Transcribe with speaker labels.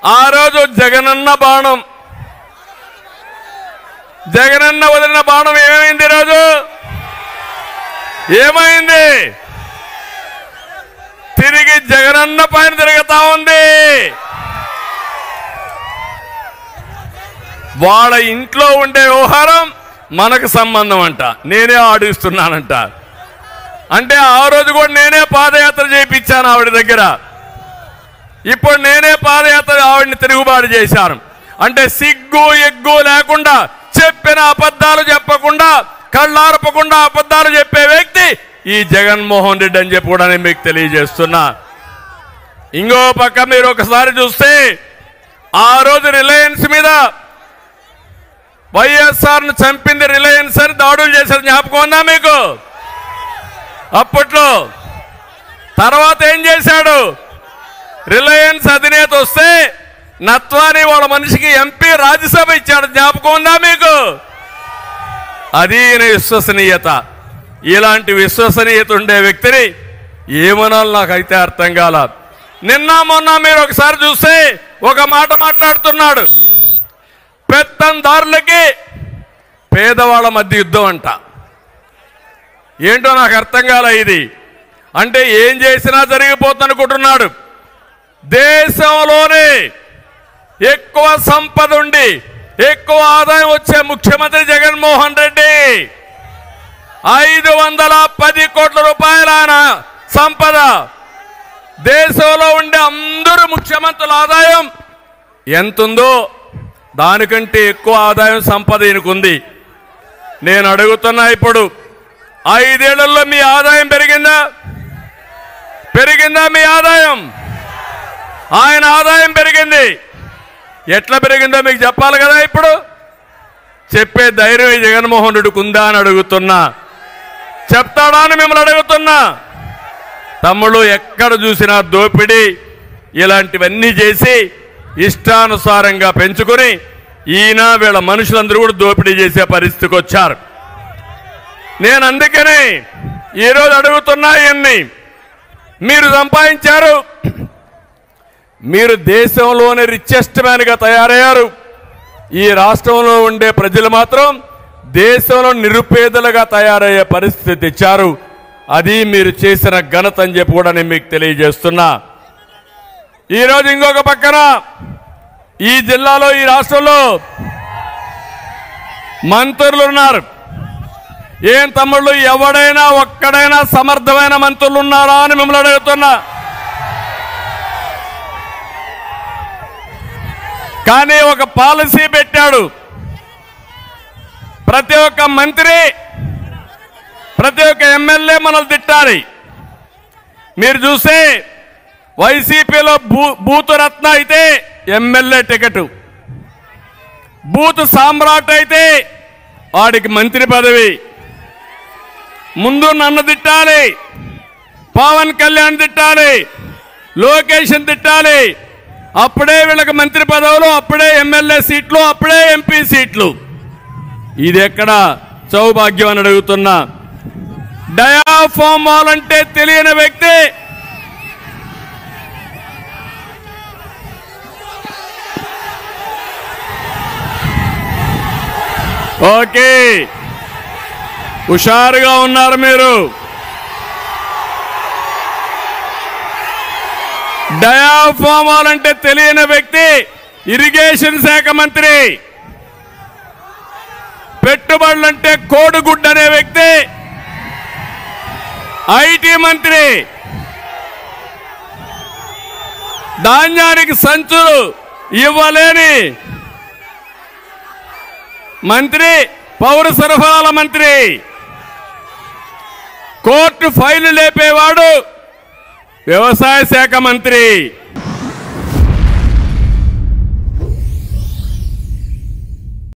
Speaker 1: ఆ రోజు జగనన్న బాణం, జగనన్న వదిలిన బాణం ఏమైంది? ఈరోజు ఏమైంది? తిరిగి జగనన్న పైన తిరుగుతా ఉంది. వాళ్ళ ఇంట్లో ఉండే వ్యవహారం మనకు సంబంధం అంట, నేనే ఆడిస్తున్నానంట. అంటే ఆ రోజు కూడా నేనే పాదయాత్ర చేయించాను ఆవిడ దగ్గర, ఇప్పుడు నేనే పాదయాత్ర ఆవిడని తిరుగుబాటు చేశాను. అంటే సిగ్గు ఎగ్గు లేకుండా, చెప్పిన అబద్ధాలు చెప్పకుండా, కళ్ళార్పకుండా అబద్ధాలు చెప్పే వ్యక్తి ఈ జగన్మోహన్ రెడ్డి అని చెప్పి కూడా నేను మీకు తెలియజేస్తున్నా. ఇంకో పక్క మీరు ఒకసారి చూస్తే ఆ రోజు రిలయన్స్ మీద వైఎస్ఆర్ను చంపింది రిలయన్స్ అని దాడులు చేశారు, జ్ఞాపకం ఉందా మీకు? అప్పట్లో తర్వాత ఏం చేశాడు? రిలయన్స్ అధినేత వస్తే నత్వాని వాళ్ళ మనిషికి ఎంపీ రాజ్యసభ ఇచ్చాడు, జ్ఞాపకం ఉందా మీకు? అది ఈయన విశ్వసనీయత. ఇలాంటి విశ్వసనీయత ఉండే వ్యక్తిని ఏమనాలి నాకైతే అర్థం కాల. నిన్న మొన్న మీరు ఒకసారి చూస్తే ఒక మాట మాట్లాడుతున్నాడు, పెత్తందారులకి పేదవాళ్ళ మధ్య యుద్ధం అంట. ఏంటో నాకు అర్థం కాల ఇది. అంటే ఏం చేసినా జరిగిపోతుంది అనుకుంటున్నాడు. దేశంలోనే ఎక్కువ సంపద ఉండి ఎక్కువ ఆదాయం వచ్చే ముఖ్యమంత్రి జగన్మోహన్ రెడ్డి. 510 కోట్ల రూపాయల సంపద. దేశంలో ఉండే అందరూ ముఖ్యమంత్రుల ఆదాయం ఎంతుందో దానికంటే ఎక్కువ ఆదాయం సంపద ఈయనకుంది. నేను అడుగుతున్నా, ఇప్పుడు 5 ఏళ్లలో మీ ఆదాయం పెరిగిందా? పెరిగిందా మీ ఆదాయం? ఆయన ఆదాయం పెరిగింది. ఎట్లా పెరిగిందో మీకు చెప్పాలి కదా. ఇప్పుడు చెప్పే ధైర్యం జగన్మోహన్ రెడ్డికి ఉందా అని అడుగుతున్నా. చెప్తాడా అని మిమ్మల్ని అడుగుతున్నా. తమ్ముళ్ళు ఎక్కడ చూసినా దోపిడీ ఇలాంటివన్నీ చేసి ఇష్టానుసారంగా పెంచుకొని ఈయన వీళ్ళ మనుషులందరూ కూడా దోపిడీ చేసే పరిస్థితికి వచ్చారు. నేను అందుకనే ఈరోజు అడుగుతున్నా, ఇవన్నీ మీరు సంపాదించారు, మీరు దేశంలోనే రిచెస్ట్ మ్యాన్గా తయారయ్యారు. ఈ రాష్ట్రంలో ఉండే ప్రజలు మాత్రం దేశంలో నిరుపేదలుగా తయారయ్యే పరిస్థితి తెచ్చారు. అది మీరు చేసిన ఘనత అని చెప్పి కూడా నేను మీకు తెలియజేస్తున్నా. ఈరోజు ఇంకొక పక్కన ఈ జిల్లాలో, ఈ రాష్ట్రంలో మంత్రులు ఉన్నారు. ఏం తమ్ముళ్ళు, ఎవడైనా ఒక్కడైనా సమర్థమైన మంత్రులు ఉన్నారా అని మిమ్మల్ని అడుగుతున్నా. కానీ ఒక పాలసీ పెట్టాడు, ప్రతి ఒక్క మంత్రి, ప్రతి ఒక్క ఎమ్మెల్యే మనల్ని తిట్టాలి. మీరు చూస్తే వైసీపీలో బూతు రత్న అయితే ఎమ్మెల్యే టికెట్, బూతు సామ్రాట్ అయితే వాడికి మంత్రి పదవి. ముందు నన్ను తిట్టాలి, పవన్ కళ్యాణ్ తిట్టాలి, లోకేష్ని తిట్టాలి, అప్పుడే వీళ్ళకి మంత్రి పదవులు, అప్పుడే ఎమ్మెల్యే సీట్లు, అప్పుడే ఎంపీ సీట్లు. ఇది ఎక్కడ సౌభాగ్యం అని అడుగుతున్నా. డయాఫార్మాల్ అంటే తెలియని వ్యక్తి ఓకే, హుషారుగా ఉన్నారు మీరు. డయాఫార్మాల్ అంటే తెలియని వ్యక్తి ఇరిగేషన్ శాఖ మంత్రి, పెట్టుబడులంటే కోడిగుడ్డు అనే వ్యక్తి ఐటీ మంత్రి, ధాన్యానికి సంచులు ఇవ్వలేని మంత్రి పౌర సరఫరాల మంత్రి, కోర్టు ఫైలు లేపేవాడు వ్యవసాయ శాఖ మంత్రి.